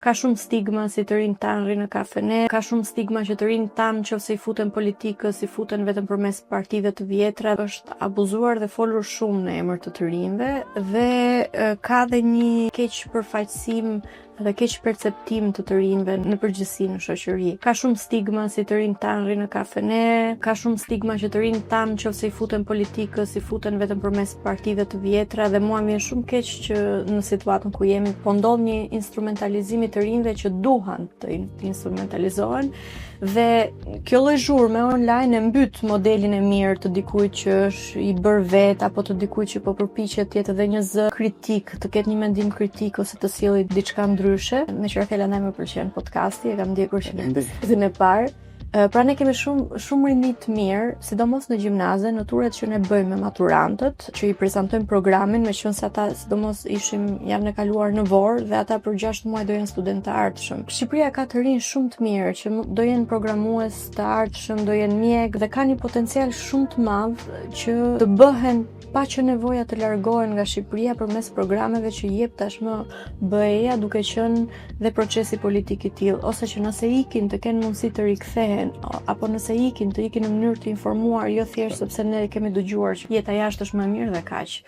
Ka shumë stigma si të rinjt tanë rrinë në kafene, ka shumë stigma që të rinjt tanë nëse i futen politikës, i futen vetëm përmes partive të vjetra, është abuzuar dhe folur shumë në emër të rinjve dhe ka dhe një keq përfaqësim dhe keq perceptim të rinjve në përgjithësi në shoqëri. Ka shumë stigma si të rinjt tanë rrinë në kafene, ka shumë stigma që të rinjt tanë nëse i futen politikës, i futen vetëm përmes partive të vjetra dhe mua më vjen shumë keq që në situatën ku jemi po ndodh një instrumentalizim të rinjve që duhan të instrumentalizohen dhe kjo lloj zhurme online e mbyt modelin e mirë të dikujt që është i bërë vet apo të dikujt që po përpiqet të jetë edhe një zë kritik, të ketë një mendim kritik ose të sjellë diçka ndryshe. Me qira fjala ndaj më pëlqen podcasti, e kam ndjekur që në parë. Pra ne kemi shumë rinj të mirë, sidomos në gjimnaze, në turet që ne bëjmë me maturantët, që i prezantojmë programin, meqense ata sidomos janë kaluar në Vorë dhe ata për 6 muaj do jenë studentë të ardhshëm. Shqipëria ka të rinj shumë të mirë që do jenë programues të ardhshëm, do jenë mjek dhe kanë një potencial shumë të madh që të bëhen pa që nevoja të largohen nga Shqipëria përmes programeve që jep tashmë BE-ja, duke qenë dhe procesi politik i tillë, ose që nëse ikin të kenë mundësi të rikthehen, apo nëse ikin të ikin në mënyrë të informuar, jo thjesht sepse ne kemi dëgjuar që jeta jashtë është më mirë dhe kaq.